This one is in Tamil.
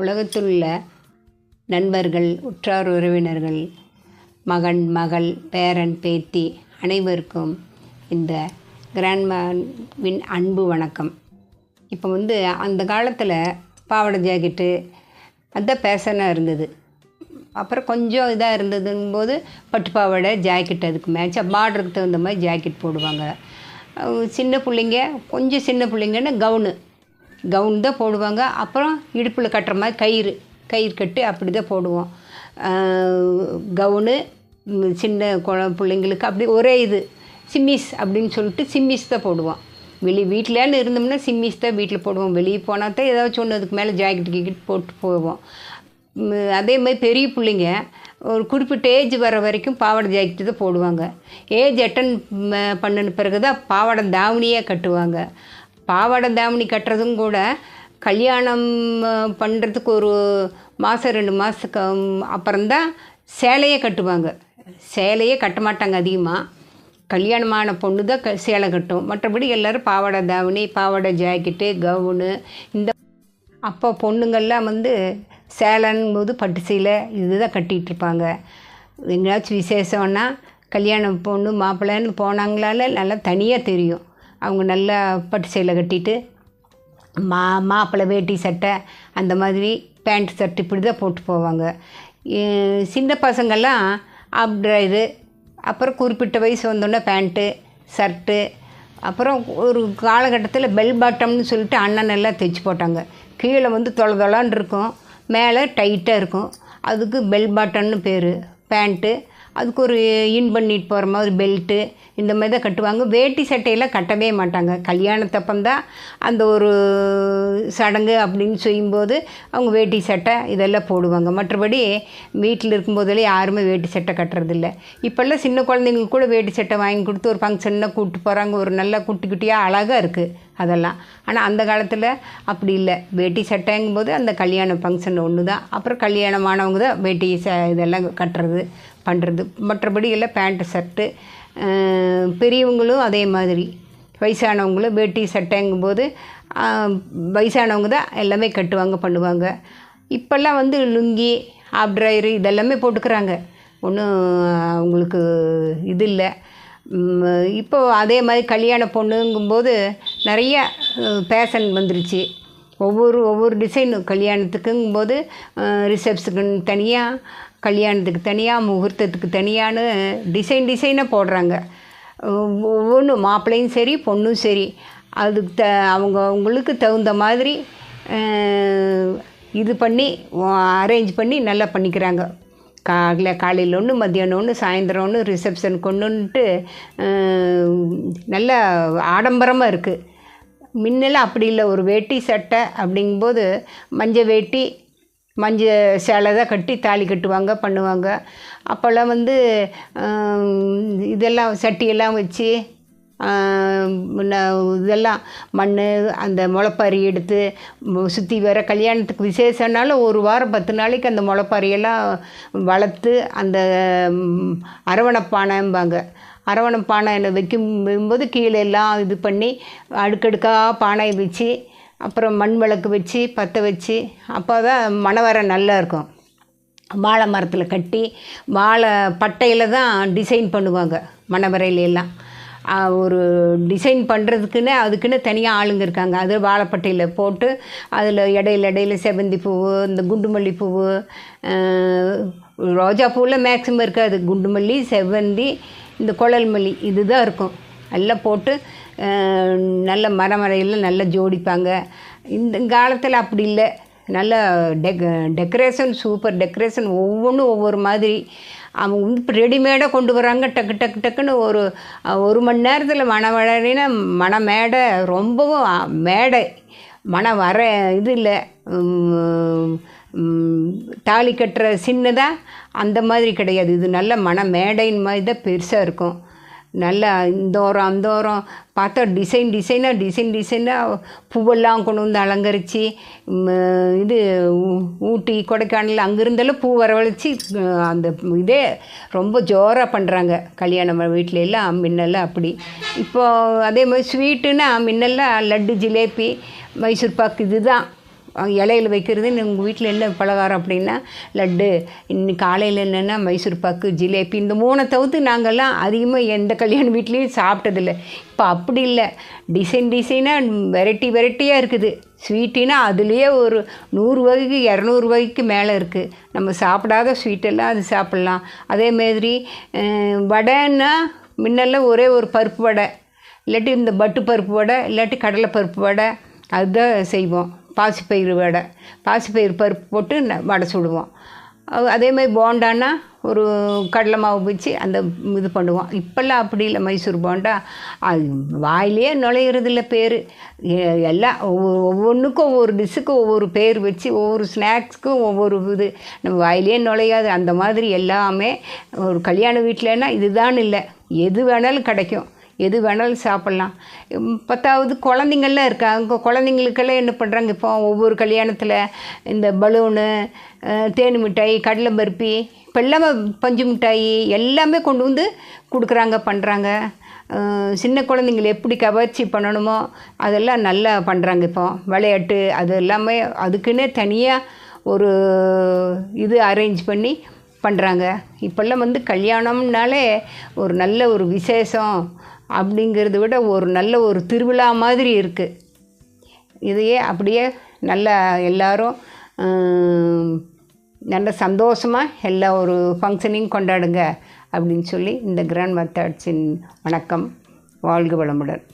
உலகத்தில் உள்ள நண்பர்கள், உற்றார் உறவினர்கள், மகன், மகள், பேரன், பேத்தி அனைவருக்கும் இந்த கிராண்ட்மாவின் அன்பு வணக்கம். இப்போ அந்த காலத்தில் பாவாடை ஜாக்கெட்டு அதுதான் பேஷனாக இருந்தது. அப்புறம் கொஞ்சம் இதாக இருந்ததுங்கும்போது பட்டு பாவாடை ஜாக்கெட், அதுக்கு மேட்சாக பார்டருக்கு தகுந்த மாதிரி ஜாக்கெட் போடுவாங்க. சின்ன பிள்ளைங்க, கொஞ்சம் சின்ன பிள்ளைங்கன்னா கவுன் தான் போடுவாங்க. அப்புறம் இடுப்பில் கட்டுற மாதிரி கயிறு கட்டு அப்படி தான் போடுவோம். கவுனு சின்ன பிள்ளைங்களுக்கு அப்படி ஒரே இது சிம்மிஸ் அப்படின்னு சொல்லிட்டு சிம்மிஸ் தான் போடுவோம். வீட்டிலேன்னு இருந்தோம்னா சிம்மிஸ் தான் வீட்டில் போடுவோம். வெளியே போனால் தான் ஏதாச்சும் ஒன்று அதுக்கு மேலே ஜாக்கெட் போட்டு போவோம். அதே மாதிரி பெரிய பிள்ளைங்க ஒரு குறிப்பிட்ட ஏஜ் வர வரைக்கும் பாவாடை ஜாக்கெட்டு தான் போடுவாங்க. ஏஜ் அட்டன் பண்ணின பிறகு தான் பாவாடை தாவணியாக கட்டுவாங்க. பாவாடை தாவணி கட்டுறதும் கூட கல்யாணம் பண்ணுறதுக்கு ஒரு மாதம் 2 மாதத்துக்கு அப்புறம்தான் சேலையே கட்டுவாங்க. சேலையே கட்ட மாட்டாங்க அதிகமாக. கல்யாணமான பொண்ணு தான் சேலை கட்டும். மற்றபடி எல்லோரும் பாவாடை தாவணி, பாவாடை ஜாக்கெட்டு, கவுனு. அப்போ பொண்ணுங்கள்லாம் சேலைன்னும் போது பட்டு சேலை இதுதான் கட்டிகிட்ருப்பாங்க. எங்கேயாச்சும் விசேஷம்னா கல்யாணம் பொண்ணு மாப்பிள்ளைன்னு போனாங்களால நல்லா தனியாக தெரியும். அவங்க நல்லா பட்டு சேலை கட்டிட்டு மாப்பிள்ளை வேட்டி சட்டை அந்த மாதிரி பேண்ட் ஷர்ட் இப்படி தான் போட்டு போவாங்க. சின்ன பசங்கள்லாம் ஆப்ட்ராயரு, அப்புறம் குறிப்பிட்ட வயசு வந்தோடனே பேண்ட்டு ஷர்ட்டு, அப்புறம் ஒரு காலகட்டத்தில் பெல் பாட்டம்னு சொல்லிட்டு அண்ணன் எல்லாம் தைச்சி போட்டாங்க. கீழே தொளதொளான்னு இருக்கும், மேலே டைட்டாக இருக்கும். அதுக்கு பெல் பாட்டம்னு பேர். பேண்ட்டு அதுக்கு ஒரு இன் பண்ணிட்டு போகிற மாதிரி பெல்ட்டு இந்த மாதிரி தான் கட்டுவாங்க. வேட்டி சட்டையெல்லாம் கட்டவே மாட்டாங்க. கல்யாணத்தப்பந்தான் அந்த ஒரு சடங்கு அப்படின்னு செய்யும்போது அவங்க வேட்டி சட்டை இதெல்லாம் போடுவாங்க. மற்றபடி வீட்டில் இருக்கும்போதெல்லாம் யாருமே வேட்டி சட்டை கட்டுறதில்ல. இப்போல்லாம் சின்ன குழந்தைங்களுக்கு கூட வேட்டி சட்டை வாங்கி கொடுத்து ஒரு ஃபங்க்ஷன்னா கூப்பிட்டு போகிறாங்க. ஒரு நல்ல குட்டி குட்டியாக அழகாக இருக்குது அதெல்லாம். ஆனால் அந்த காலத்தில் அப்படி இல்லை. வேட்டி சட்டைங்கும்போது அந்த கல்யாண ஃபங்க்ஷன் ஒன்று தான். அப்புறம் கல்யாணமானவங்க தான் வேட்டி இதெல்லாம் கட்டுறது பண்ணுறது. மற்றபடி எல்லாம் பேண்ட்டு ஷர்ட்டு. பெரியவங்களும் அதே மாதிரி வயசானவங்களும் வேட்டி சட்டைங்கும்போது வயசானவங்க தான் எல்லாமே கட்டுவாங்க பண்ணுவாங்க. இப்போல்லாம் லுங்கி ஆப்ட்ராயரு இதெல்லாமே போட்டுக்கிறாங்க. ஒன்றும் அவங்களுக்கு இது இல்லை. இப்போது அதே மாதிரி கல்யாண பொண்ணுங்கும்போது நிறைய ஃபேஷன் வந்துருச்சு. ஒவ்வொரு டிசைனு கல்யாணத்துக்குங்கும்போது ரிசப்ஷனுக்கு தனியாக, கல்யாணத்துக்கு தனியாக, முகூர்த்தத்துக்கு தனியான்னு டிசைனாக போடுறாங்க. ஒவ்வொன்றும் மாப்பிள்ளையும் சரி பொண்ணும் சரி அதுக்கு அவங்களுக்கு தகுந்த மாதிரி இது பண்ணி அரேஞ்ச் பண்ணி நல்லா பண்ணிக்கிறாங்க. காலையில் ஒன்று, மத்தியானம் ஒன்று, சாயந்தரம் ஒன்று, ரிசப்ஷனுக்கு ஒன்றுன்ட்டு நல்ல ஆடம்பரமாக இருக்குது. முன்னெல்லாம் அப்படி இல்லை. ஒரு வேட்டி சட்டை அப்படிங்கும்போது மஞ்சள் வேட்டி மஞ்சள் சேலை தான் கட்டி தாலி கட்டுவாங்க பண்ணுவாங்க. அப்போல்லாம் இதெல்லாம் சட்டியெல்லாம் வச்சு இதெல்லாம் மண் அந்த முளைப்பாரி எடுத்து சுற்றி வர கல்யாணத்துக்கு விசேஷனாலும் 1 வாரம் 10 நாளைக்கு அந்த முளைப்பாரியெல்லாம் வளர்த்து அந்த அரவணைப்பானைம்பாங்க. அரவணைப்பானை வைக்கும்போது கீழே எல்லாம் இது பண்ணி அடுக்கடுக்காக பானையை வச்சு அப்புறம் மண் விளக்கு வச்சு பற்ற வச்சு அப்போ தான் மணவரை நல்லா இருக்கும். வாழை மரத்தில் கட்டி வாழை பட்டையில் தான் டிசைன் பண்ணுவாங்க. மணவரையிலெல்லாம் ஒரு டிசைன் பண்ணுறதுக்குன்னு அதுக்குன்னு தனியாக ஆளுங்க இருக்காங்க. அது வாழைப்பட்டையில் போட்டு அதில் இடையில செவ்வந்தி பூவு, இந்த குண்டுமல்லி பூவு, ரோஜா பூவில் மேக்ஸிமம் இருக்காது. குண்டுமல்லி, செவ்வந்தி, இந்த குழல் மல்லி இதுதான் இருக்கும். எல்லாம் போட்டு நல்ல மரமறையில் நல்லா ஜோடிப்பாங்க. இந்த காலத்தில் அப்படி இல்லை. நல்ல டெக்கரேஷன், சூப்பர் டெக்கரேஷன், ஒவ்வொன்றும் ஒவ்வொரு மாதிரி. அவங்க இப்போ ரெடிமேடாக கொண்டு வராங்க. டக்குன்னு ஒரு மணி நேரத்தில் மணவரைனா மணமேடை ரொம்பவும் மேடை மணம் வர இது இல்லை. தாலி கட்டுற சின்னதாக அந்த மாதிரி கிடையாது. இது நல்ல மேடையின் மாதிரி தான் பெருசாக இருக்கும். நல்லா இந்தோரம் அந்தோரம் பார்த்தா டிசைனாக பூவெல்லாம் கொண்டு அலங்கரித்து இது ஊட்டி கொடைக்கானல் அங்கேருந்தெல்லாம் பூ வரவழைச்சி அந்த இதே ரொம்ப ஜோராக பண்ணுறாங்க கல்யாணம் வீட்டில எல்லாம். முன்னெல்லாம் அப்படி. இப்போது அதே மாதிரி ஸ்வீட்டுன்னா முன்னெல்லாம் லட்டு, ஜிலேபி, மைசூர் பாக்கு இதுதான் இலையில் வைக்கிறது. உங்கள் வீட்டில் என்ன பலகாரம் அப்படின்னா லட்டு, இன்னைக்கு காலையில் என்னென்னா மைசூர் பாக்கு, ஜிலேபி, இந்த 3 தவிர்த்து நாங்கள்லாம் அதிகமாக எந்த கல்யாண வீட்லேயும் சாப்பிட்டதில்ல. இப்போ அப்படி இல்லை, டிசைனாக வெரைட்டியாக இருக்குது. ஸ்வீட்டுன்னா அதுலேயே ஒரு 100 வகைக்கு 200 வகைக்கு மேலே இருக்குது. நம்ம சாப்பிடாத ஸ்வீட்டெல்லாம் அது சாப்பிட்லாம். அதேமாதிரி வடைன்னா முன்னெல்லாம் ஒரே ஒரு பருப்பு வடை, இல்லாட்டி இந்த பட்டு பருப்பு வடை, இல்லாட்டி கடலை பருப்பு வடை, அதுதான் செய்வோம். பாசிப்பயிறு வடை, பாசிப்பயிறு பருப்பு போட்டு வடை சுடுவோம். அதேமாதிரி போண்டான்னா ஒரு கடலை மாவு வச்சு அந்த இது பண்ணுவோம். இப்போல்லாம் அப்படி இல்லை. மைசூர் போண்டா அது வாயிலே நுழையிறதில்ல பேர். எல்லாம் ஒவ்வொன்றுக்கும் ஒவ்வொரு டிஷ்ஷுக்கும் ஒவ்வொரு பேர் வச்சு, ஒவ்வொரு ஸ்நாக்ஸுக்கும் ஒவ்வொரு இது நம்ம வாயிலே நுழையாது. அந்த மாதிரி எல்லாமே ஒரு கல்யாண வீட்டிலன்னா இதுதான் இல்லை, எது வேணாலும் கிடைக்கும், எது வேணாலும் சாப்பிட்லாம். 10வது குழந்தைங்கள்லாம் இருக்காங்க. குழந்தைங்களுக்கெல்லாம் என்ன பண்ணுறாங்க, இப்போ ஒவ்வொரு கல்யாணத்தில் இந்த பலூனு, தேன் மிட்டாய், கடலை பருப்பி, இப்போ எல்லாமே பஞ்சு மிட்டாய் எல்லாமே கொண்டு வந்து கொடுக்குறாங்க, பண்ணுறாங்க. சின்ன குழந்தைங்களை எப்படி கவர்ச்சி பண்ணணுமோ அதெல்லாம் நல்லா பண்ணுறாங்க. இப்போ விளையாட்டு அது எல்லாமே அதுக்குன்னே தனியாக ஒரு இது அரேஞ்ச் பண்ணி பண்ணுறாங்க. இப்போல்லாம் வந்து கல்யாணம்னாலே ஒரு நல்ல ஒரு விசேஷம் அப்படிங்கிறத விட ஒரு நல்ல ஒரு திருவிழா மாதிரி இருக்குது. இதையே அப்படியே நல்லா எல்லோரும் நல்ல சந்தோஷமாக எல்லா ஒரு ஃபங்க்ஷனையும் கொண்டாடுங்க அப்படின்னு சொல்லி இந்த கிராண்ட் மெத்தட்ஸின் வணக்கம். வாழ்க வளமுடன்.